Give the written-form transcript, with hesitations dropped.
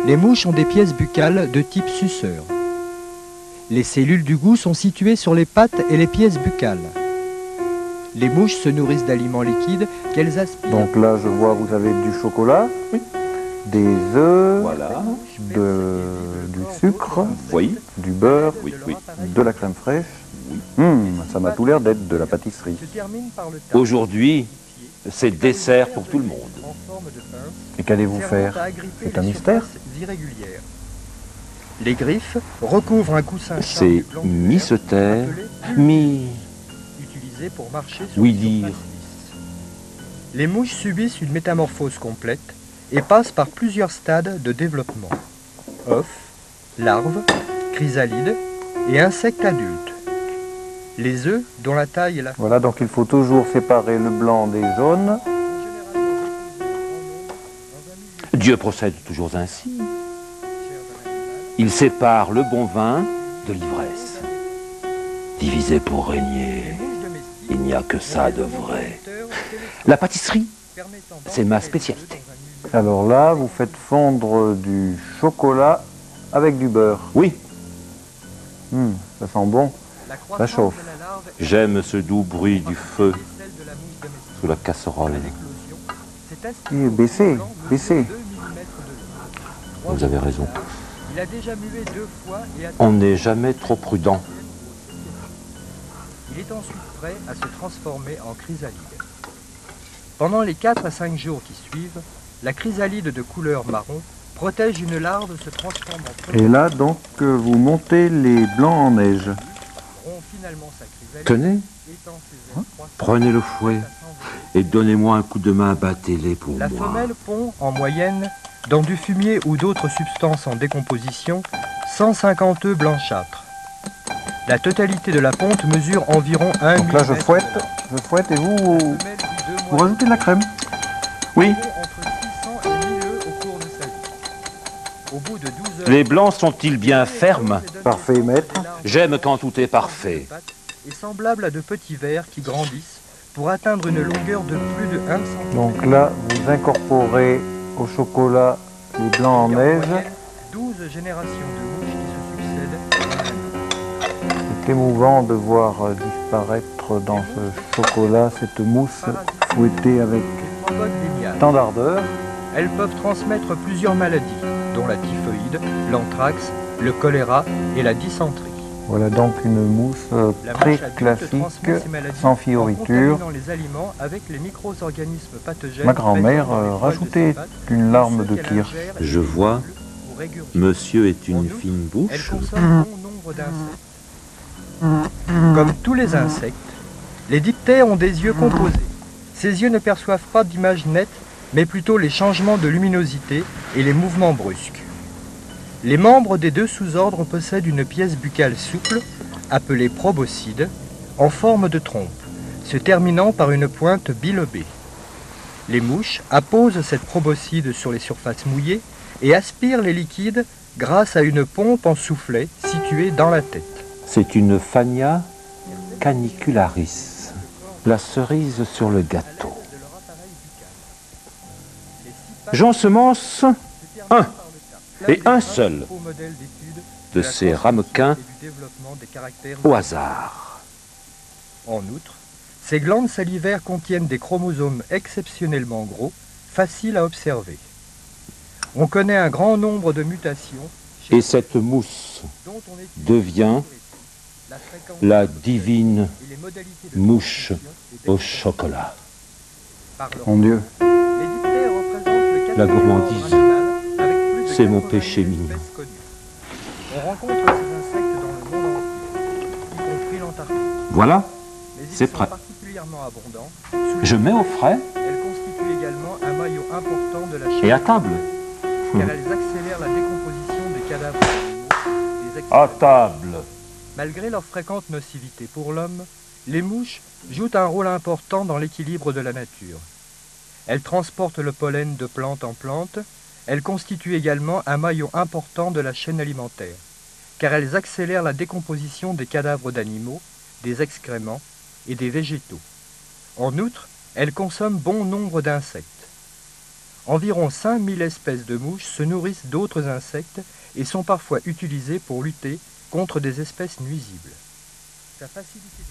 Les mouches ont des pièces buccales de type suceur. Les cellules du goût sont situées sur les pattes et les pièces buccales. Les mouches se nourrissent d'aliments liquides qu'elles aspirent. Donc là, je vois, vous avez du chocolat, Oui. des œufs, Voilà. du sucre, Oui. du beurre, Oui, oui. de la crème fraîche. Oui. Ça m'a tout l'air d'être de la pâtisserie. Se termine par le tas. Aujourd'hui, c'est dessert pour tout le monde. En forme de pince, Et qu'allez-vous servant faire? à agripper C'est un les mystère. surfaces irrégulières. Les griffes recouvrent un coussin charnu C'est blanc de verre, mi-se-taire, appelé mi... utilisé pour marcher sur Oui une dire. surface lisse. Les mouches subissent une métamorphose complète et passent par plusieurs stades de développement. Œufs, larves, chrysalides et insectes adultes. Les œufs, dont la taille et la Voilà, donc il faut toujours séparer le blanc des jaunes. Dieu procède toujours ainsi. Il sépare le bon vin de l'ivresse. Divisé pour régner, il n'y a que ça de vrai. La pâtisserie, c'est ma spécialité. Alors là, vous faites fondre du chocolat avec du beurre. Oui, Ça sent bon. Ça chauffe. j'aime ce doux bruit du feu sous la casserole. Et baissez, baissez. Vous avez raison. Il a déjà mué 2 fois et On n'est jamais trop prudent. il est ensuite prêt à se transformer en chrysalide. Pendant les 4 à 5 jours qui suivent, la chrysalide de couleur marron protège une larve se transformant en Et là, donc, vous montez les blancs en neige. rompt finalement sa chrysalide, Tenez, étend ses ailes croissantes prenez le fouet et donnez-moi un coup de main, battez-les pour La moi. femelle pond en moyenne, dans du fumier ou d'autres substances en décomposition, 150 œufs blanchâtres. La totalité de la ponte mesure environ 1 Donc là, je millimètre fouette et vous, La femelle vit 2 vous mois rajoutez de la crème. Oui, entre 600 et 1000 œufs au cours de sa vie. Au bout de 12 heures, les blancs sont-ils bien fermes? Parfait, maître. J'aime quand tout est parfait. Est semblable à de petits vers qui grandissent pour atteindre une longueur de plus de 1 cm. Donc là, vous incorporez au chocolat les blancs en neige. 12 générations de mouches qui se succèdent. C'est émouvant de voir disparaître dans ce chocolat cette mousse fouettée avec Qui provoquent des miasmes. tant d'ardeur. Elles peuvent transmettre plusieurs maladies, dont la typhoïde, l'anthrax, le choléra et la dysenterie. Voilà donc une mousse La très mouche adulte classique, transmet ces maladies sans en fioriture. contaminant les aliments avec les micro-organismes pathogènes. Ma grand-mère présents dans les poils de rajoutait ses pattes, une larme ceux de qu'elle kirsch. ingère Je vois, ou régurgite. monsieur est En une outre, fine Elle bouche. consomme bon nombre d'insectes. Comme tous les insectes, les diptères ont des yeux composés. Ces yeux ne perçoivent pas d'image nette, mais plutôt les changements de luminosité et les mouvements brusques. Les membres des 2 sous-ordres possèdent une pièce buccale souple, appelée proboscide, en forme de trompe, se terminant par une pointe bilobée. Les mouches apposent cette proboscide sur les surfaces mouillées et aspirent les liquides grâce à une pompe en soufflet située dans la tête. C'est une Phania canicularis, la cerise sur le gâteau. J'ensemence un, et un seul, de ces ramequins au hasard. En outre, ces glandes salivaires contiennent des chromosomes exceptionnellement gros, faciles à observer. On connaît un grand nombre de mutations Et cette mousse dont on étudie devient la fréquence la divine et les modalités de mouche transmission et au chocolat. par leur Mon Dieu. Les diptères représentent le La quatrième gourmandise, ordre animal avec plus de c'est mon 80 péché 000 mignon. espèces connues. On rencontre ces insectes dans le monde entier, y compris l'Antarctique. Voilà, Mais ils c'est sont prêt. particulièrement abondants. sous les- Je mets au frais Elles constituent également un maillot important de la chaîne et à table. car elles accélèrent la décomposition des cadavres d'animaux, des À excréments. table. Malgré leur fréquente nocivité pour l'homme, les mouches jouent un rôle important dans l'équilibre de la nature. Elles transportent le pollen de plante en plante, elles constituent également un maillot important de la chaîne alimentaire, car elles accélèrent la décomposition des cadavres d'animaux, des excréments et des végétaux. En outre, elles consomment bon nombre d'insectes. Environ 5000 espèces de mouches se nourrissent d'autres insectes et sont parfois utilisées pour lutter contre des espèces nuisibles. Sa facilité